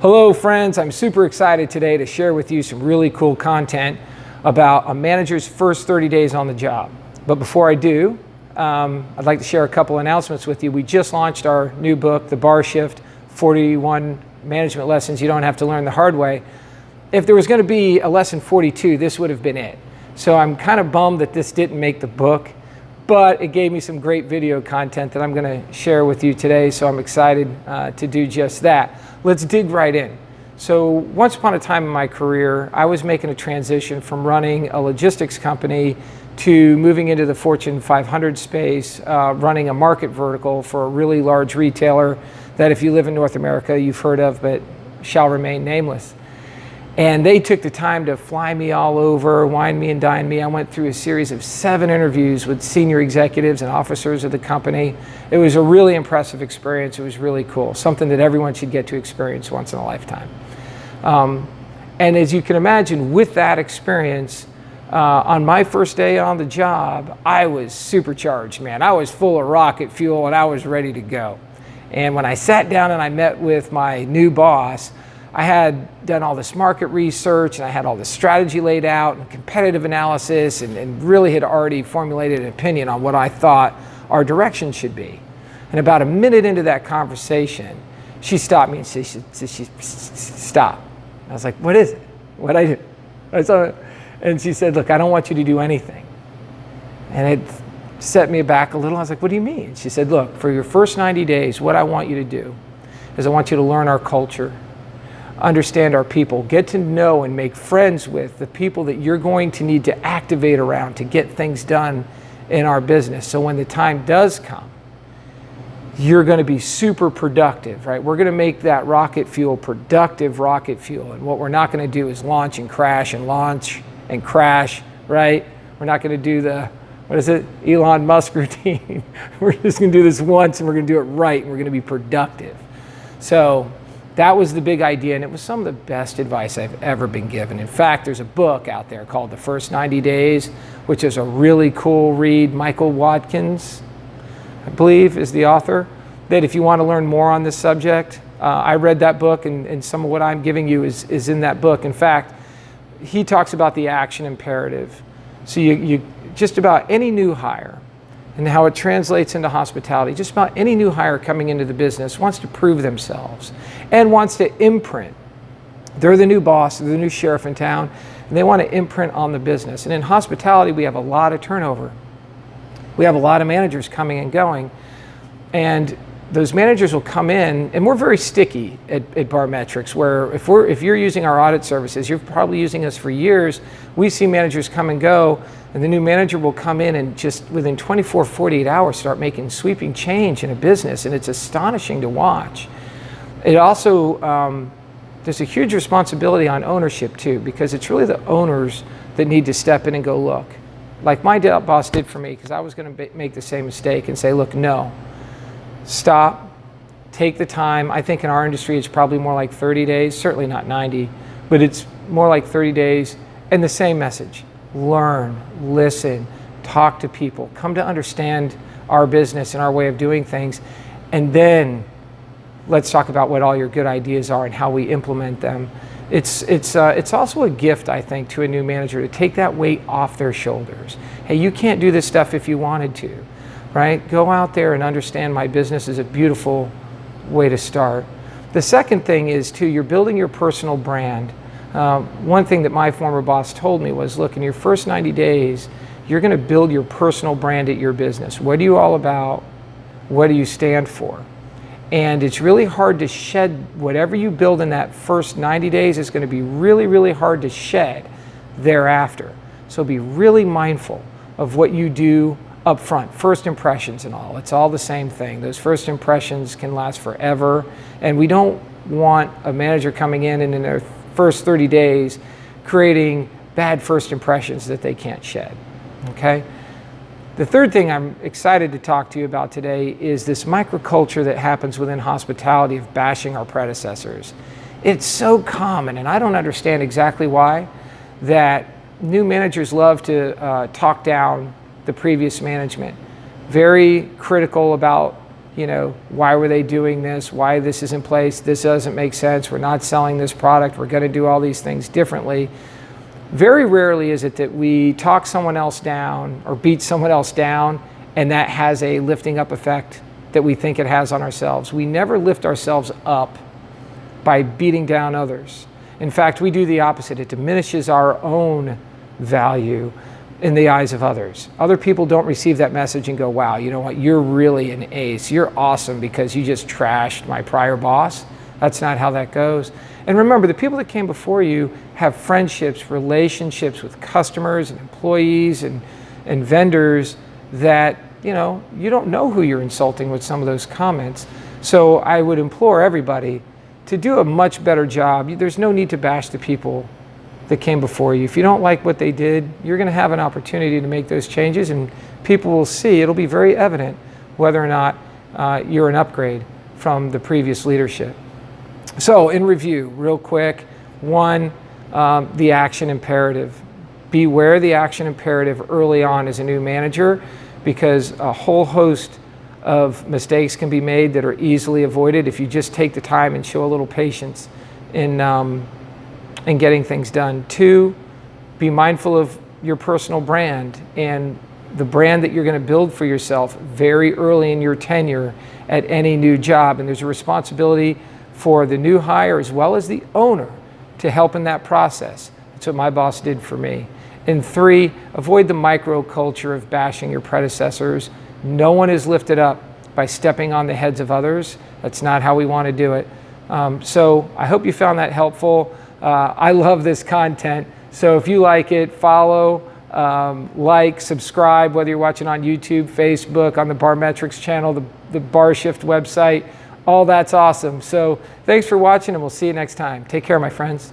Hello friends, I'm super excited today to share with you some really cool content about a manager's first 30 days on the job. But before I do, I'd like to share a couple announcements with you. We just launched our new book, The Bar Shift, 41 Management Lessons You Don't Have to Learn the Hard Way. If there was going to be a lesson 42, this would have been it. So I'm kind of bummed that this didn't make the book, but it gave me some great video content that I'm going to share with you today, so I'm excited to do just that. Let's dig right in. So once upon a time in my career, I was making a transition from running a logistics company to moving into the Fortune 500 space, running a market vertical for a really large retailer that if you live in North America, you've heard of, but shall remain nameless. And they took the time to fly me all over, wine me and dine me. I went through a series of 7 interviews with senior executives and officers of the company. It was a really impressive experience. It was really cool, something that everyone should get to experience once in a lifetime. And as you can imagine, with that experience, on my first day on the job, I was supercharged, man. I was full of rocket fuel and I was ready to go. And when I sat down and I met with my new boss, I had done all this market research and I had all this strategy laid out and competitive analysis and really had already formulated an opinion on what I thought our direction should be. And about a minute into that conversation, she stopped me and she said, stop. I was like, what is it? What'd I do? And she said, look, I don't want you to do anything. And it set me back a little. I was like, what do you mean? She said, look, for your first 90 days, what I want you to do is I want you to learn our culture, understand our people, get to know and make friends with the people that you're going to need to activate around to get things done in our business. So when the time does come, you're going to be super productive, right? We're going to make that rocket fuel productive rocket fuel. And what we're not going to do is launch and crash, right? We're not going to do the, what is it, Elon Musk routine. We're just going to do this once and we're going to do it right and we're going to be productive. So that was the big idea, and it was some of the best advice I've ever been given. In fact, there's a book out there called The First 90 Days, which is a really cool read. Michael Watkins, I believe, is the author, that if you want to learn more on this subject, I read that book, and some of what I'm giving you is in that book. In fact, he talks about the action imperative. So you just about any new hire, and how it translates into hospitality. Just about any new hire coming into the business wants to prove themselves and wants to imprint. They're the new boss, they're the new sheriff in town, and they want to imprint on the business. And in hospitality, we have a lot of turnover. We have a lot of managers coming and going, and those managers will come in, and we're very sticky at Barmetrics, where if you're using our audit services, you're probably using us for years. We see managers come and go, and the new manager will come in and just within 24, 48 hours start making sweeping change in a business, and it's astonishing to watch. It also, there's a huge responsibility on ownership too, because it's really the owners that need to step in and go, look, like my boss did for me, because I was going to make the same mistake and say, look, no, stop, take the time. I think in our industry it's probably more like 30 days, certainly not 90, but it's more like 30 days, and the same message. Learn, listen, talk to people, come to understand our business and our way of doing things, and then let's talk about what all your good ideas are and how we implement them. It's also a gift, I think, to a new manager to take that weight off their shoulders. Hey, you can't do this stuff if you wanted to, right? Go out there and understand my business is a beautiful way to start. The second thing is, too, you're building your personal brand. One thing that my former boss told me was, look, in your first 90 days, you're going to build your personal brand at your business. What are you all about? What do you stand for? And it's really hard to shed whatever you build in that first 90 days is going to be really, really hard to shed thereafter. So be really mindful of what you do up front, first impressions and all. It's all the same thing. Those first impressions can last forever, and we don't want a manager coming in and in their first 30 days creating bad first impressions that they can't shed, okay? The third thing I'm excited to talk to you about today is this microculture that happens within hospitality of bashing our predecessors. It's so common, and I don't understand exactly why, that new managers love to talk down the previous management. Very critical about why were they doing this? Why this is in place? This doesn't make sense. We're not selling this product. We're going to do all these things differently. Very rarely is it that we talk someone else down or beat someone else down, and that has a lifting up effect that we think it has on ourselves. We never lift ourselves up by beating down others. In fact, we do the opposite. It diminishes our own value in the eyes of others. Other people don't receive that message and go, wow, you know what, you're really an ace. You're awesome because you just trashed my prior boss. That's not how that goes. And remember, the people that came before you have friendships, relationships with customers and employees and vendors that, you don't know who you're insulting with some of those comments. So I would implore everybody to do a much better job. There's no need to bash the people that came before you. If you don't like what they did, you're going to have an opportunity to make those changes, and people will see. It'll be very evident whether or not you're an upgrade from the previous leadership. So in review, real quick, 1, the action imperative. Beware the action imperative early on as a new manager, because a whole host of mistakes can be made that are easily avoided if you just take the time and show a little patience in getting things done. 2, be mindful of your personal brand and the brand that you're going to build for yourself very early in your tenure at any new job. And there's a responsibility for the new hire as well as the owner to help in that process. That's what my boss did for me. And 3, avoid the microculture of bashing your predecessors. No one is lifted up by stepping on the heads of others. That's not how we want to do it. So I hope you found that helpful. I love this content. So if you like it, follow, like, subscribe, whether you're watching on YouTube, Facebook, on the Barmetrics channel, the BarShift website. All that's awesome. So thanks for watching, and we'll see you next time. Take care, my friends.